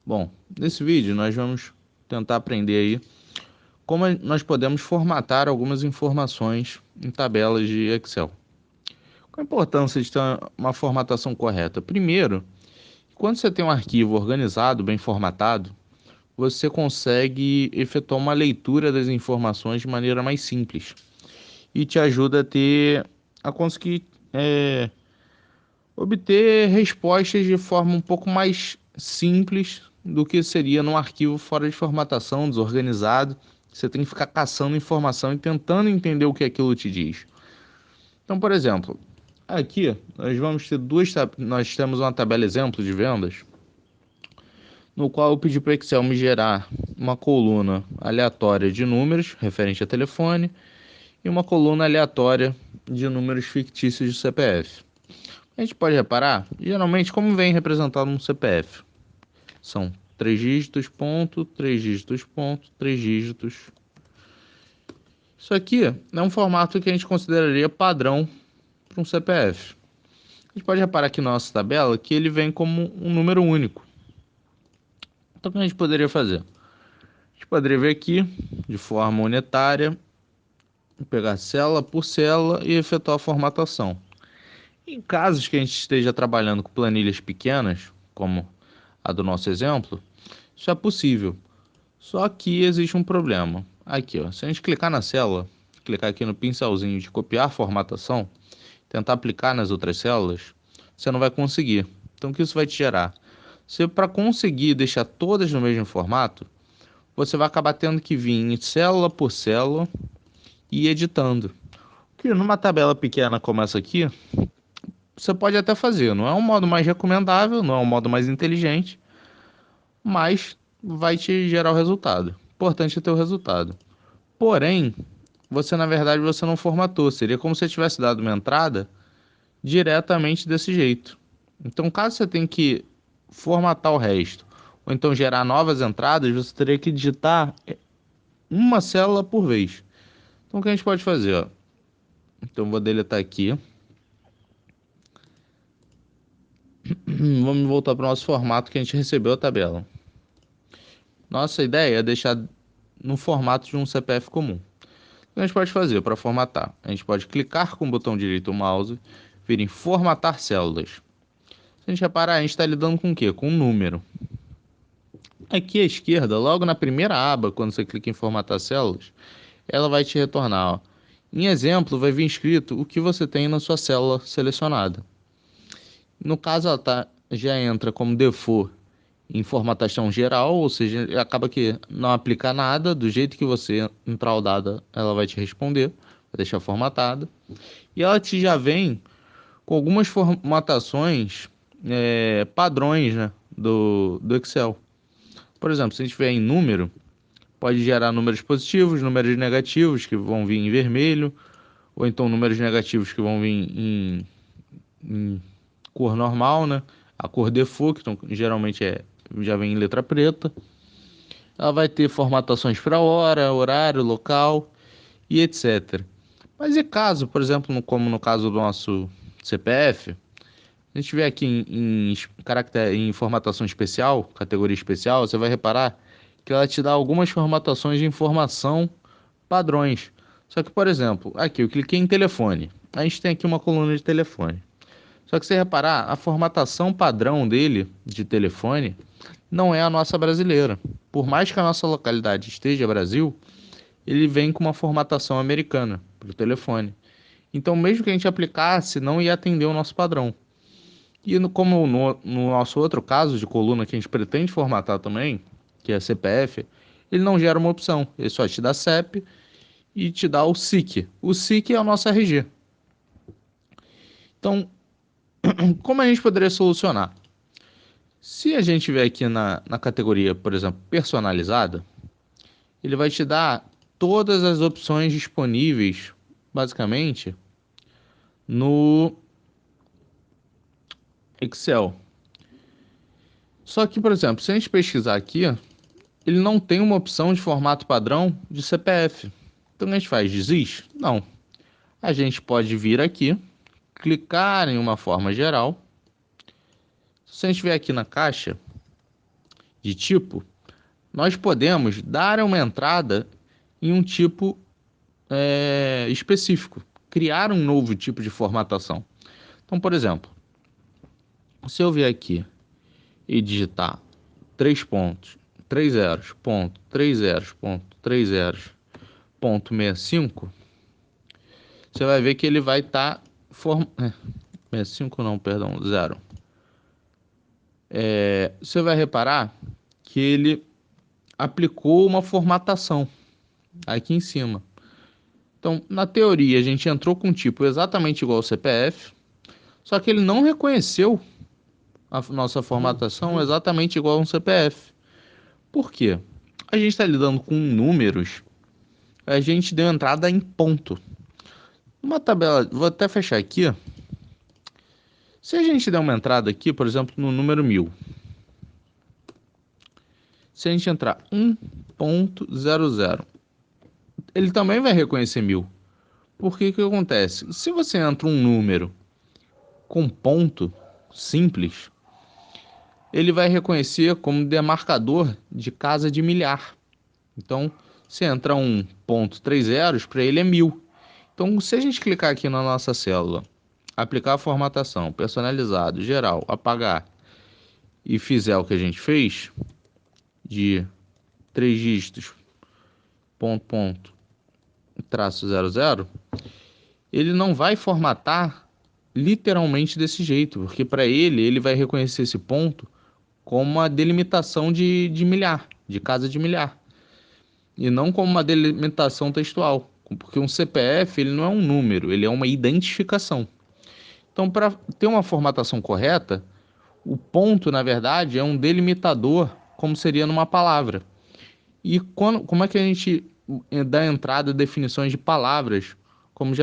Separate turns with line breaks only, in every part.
Bom, nesse vídeo nós vamos tentar aprender aí como nós podemos formatar algumas informações em tabelas de Excel. Qual a importância de ter uma formatação correta? Primeiro, quando você tem um arquivo organizado, bem formatado, você consegue efetuar uma leitura das informações de maneira mais simples e te ajuda a conseguir obter respostas de forma um pouco mais simples do que seria num arquivo fora de formatação, desorganizado. Você tem que ficar caçando informação e tentando entender o que aquilo te diz. Então, por exemplo, aqui nós vamos ter nós temos uma tabela exemplo de vendas, no qual eu pedi para o Excel me gerar uma coluna aleatória de números referente a telefone e uma coluna aleatória de números fictícios de CPF. A gente pode reparar, geralmente, como vem representado no CPF. São 3 dígitos, ponto, 3 dígitos, ponto, 3 dígitos. Isso aqui é um formato que a gente consideraria padrão para um CPF. A gente pode reparar aqui na nossa tabela que ele vem como um número único. Então, o que a gente poderia fazer? A gente poderia vir aqui, de forma unitária, pegar célula por célula e efetuar a formatação. Em casos que a gente esteja trabalhando com planilhas pequenas, como a do nosso exemplo, isso é possível. Só que existe um problema. Aqui, ó, se a gente clicar na célula, clicar aqui no pincelzinho de copiar formatação, tentar aplicar nas outras células, você não vai conseguir. Então, o que isso vai te gerar? Você, para conseguir deixar todas no mesmo formato, você vai acabar tendo que vir célula por célula e ir editando. Que numa tabela pequena como essa aqui, você pode até fazer. Não é um modo mais recomendável, não é um modo mais inteligente, mas vai te gerar o resultado. Importante é ter o resultado. Porém, você na verdade você não formatou. Seria como se você tivesse dado uma entrada diretamente desse jeito. Então, caso você tenha que formatar o resto, ou então gerar novas entradas, você teria que digitar uma célula por vez. Então, o que a gente pode fazer? Ó? Então, vou deletar aqui. Vamos voltar para o nosso formato que a gente recebeu a tabela. Nossa ideia é deixar no formato de um CPF comum. O que a gente pode fazer para formatar? A gente pode clicar com o botão direito do mouse, vir em formatar células. Se a gente reparar, a gente está lidando com o quê? Com um número. Aqui à esquerda, logo na primeira aba, quando você clica em formatar células, ela vai te retornar. Ó. Em exemplo, vai vir escrito o que você tem na sua célula selecionada. No caso, já entra como default em formatação geral, ou seja, acaba que não aplica nada, do jeito que você entrar o dado, ela vai te responder, vai deixar formatada. E ela te já vem com algumas formatações padrões, né, do Excel. Por exemplo, se a gente tiver em número, pode gerar números positivos, números negativos que vão vir em vermelho, ou então números negativos que vão vir em cor normal, né? A cor default, que então, geralmente já vem em letra preta. Ela vai ter formatações para hora, horário, local e etc. Mas e caso, por exemplo, como no caso do nosso CPF, a gente tiver aqui em formatação especial, categoria especial, você vai reparar que ela te dá algumas formatações de informação padrões. Só que, por exemplo, aqui eu cliquei em telefone. A gente tem aqui uma coluna de telefone. Só que se você reparar, a formatação padrão dele de telefone não é a nossa brasileira. Por mais que a nossa localidade esteja Brasil, ele vem com uma formatação americana para o telefone. Então, mesmo que a gente aplicasse, não ia atender o nosso padrão. E como no nosso outro caso de coluna que a gente pretende formatar também, que é CPF, ele não gera uma opção. Ele só te dá CEP e te dá o SIC. O SIC é o nosso RG. Então, como a gente poderia solucionar? Se a gente vier aqui na categoria, por exemplo, personalizada, ele vai te dar todas as opções disponíveis, basicamente, no Excel. Só que, por exemplo, se a gente pesquisar aqui, ele não tem uma opção de formato padrão de CPF. Então, a gente faz desiste? Não. A gente pode vir aqui, clicar em uma forma geral. Se a gente vier aqui na caixa de tipo, nós podemos dar uma entrada em um tipo específico, criar um novo tipo de formatação. Então, por exemplo, se eu vier aqui e digitar 3 pontos, 3 zeros, ponto, 3 zeros, ponto, 3 zeros, ponto 65, você vai ver que ele vai estar 65 não, perdão, 0. Você vai reparar que ele aplicou uma formatação aqui em cima. Então, na teoria, a gente entrou com um tipo exatamente igual ao CPF, só que ele não reconheceu a nossa formatação exatamente igual a um CPF. Por quê? A gente está lidando com números, a gente deu entrada em ponto. Uma tabela, vou até fechar aqui. Se a gente der uma entrada aqui, por exemplo, no número 1000, se a gente entrar 1.00, ele também vai reconhecer 1000. Por que que acontece? Se você entra um número com ponto simples, ele vai reconhecer como demarcador de casa de milhar. Então, se entra 1.30, para ele é 1000. Então, se a gente clicar aqui na nossa célula, aplicar a formatação, personalizado, geral, apagar, e fizer o que a gente fez, de 3 dígitos, ponto, ponto, traço 00, ele não vai formatar literalmente desse jeito, porque para ele vai reconhecer esse ponto como uma delimitação de milhar, de casa de milhar, e não como uma delimitação textual, porque um CPF ele não é um número, ele é uma identificação. Então, para ter uma formatação correta, o ponto, na verdade, é um delimitador, como seria numa palavra. E como é que a gente dá entrada definições de palavras, como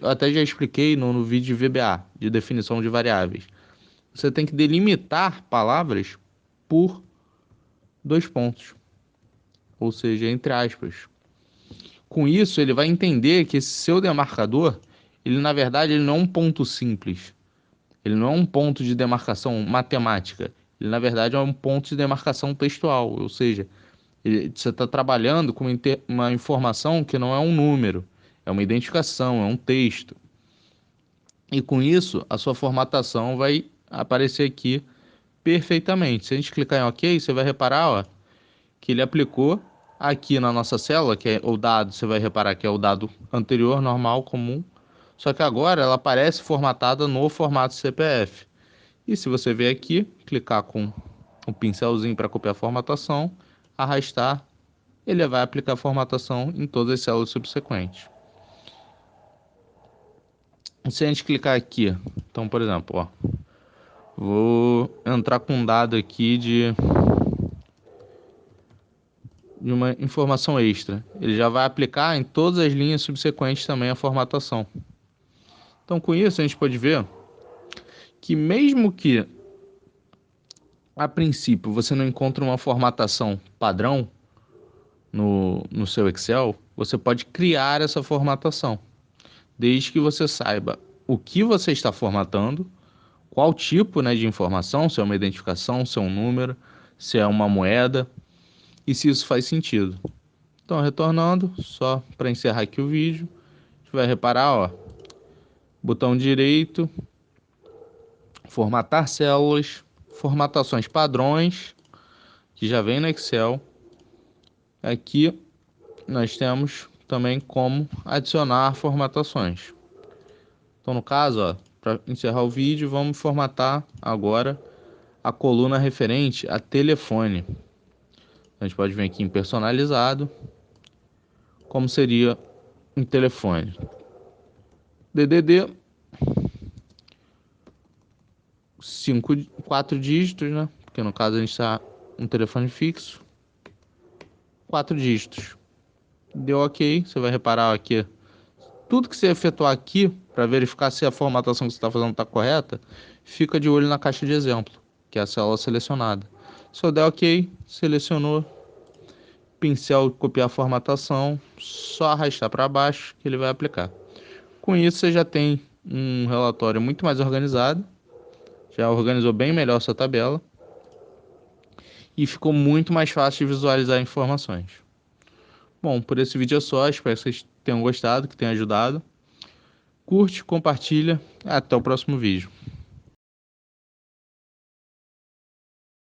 até já expliquei no vídeo de VBA, de definição de variáveis. Você tem que delimitar palavras por 2 pontos, ou seja, entre aspas. Com isso, ele vai entender que esse seu demarcador, ele na verdade ele não é um ponto simples, ele não é um ponto de demarcação matemática, ele na verdade é um ponto de demarcação textual, ou seja, você está trabalhando com uma informação que não é um número, é uma identificação, é um texto. E com isso, a sua formatação vai aparecer aqui perfeitamente. Se a gente clicar em OK, você vai reparar, ó, que ele aplicou aqui na nossa célula, que é o dado, você vai reparar que é o dado anterior, normal, comum, só que agora ela aparece formatada no formato CPF. E se você vier aqui, clicar com o pincelzinho para copiar a formatação, arrastar, ele vai aplicar a formatação em todas as células subsequentes. Se a gente clicar aqui, então, por exemplo, ó, vou entrar com um dado aqui de uma informação extra. Ele já vai aplicar em todas as linhas subsequentes também a formatação. Então, com isso, a gente pode ver que mesmo que a princípio você não encontre uma formatação padrão no seu Excel, você pode criar essa formatação, desde que você saiba o que você está formatando, qual tipo, né, de informação, se é uma identificação, se é um número, se é uma moeda, e se isso faz sentido. Então, retornando, só para encerrar aqui o vídeo, a gente vai reparar, ó, botão direito, formatar células, formatações padrões, que já vem no Excel. Aqui nós temos também como adicionar formatações. Então, no caso, ó, para encerrar o vídeo, vamos formatar agora a coluna referente a telefone. A gente pode vir aqui em personalizado, como seria um telefone. DDD 4 dígitos, né? Porque no caso a gente está um telefone fixo. 4 dígitos. Deu OK, você vai reparar aqui. Tudo que você efetuar aqui, para verificar se a formatação que você está fazendo está correta, fica de olho na caixa de exemplo, que é a célula selecionada. Se eu der OK, selecionou, pincel copiar a formatação, só arrastar para baixo que ele vai aplicar. Com isso você já tem um relatório muito mais organizado, já organizou bem melhor sua tabela. e ficou muito mais fácil de visualizar informações. Bom, por esse vídeo é só, espero que vocês tenham gostado, que tenha ajudado. Curte, compartilha, até o próximo vídeo.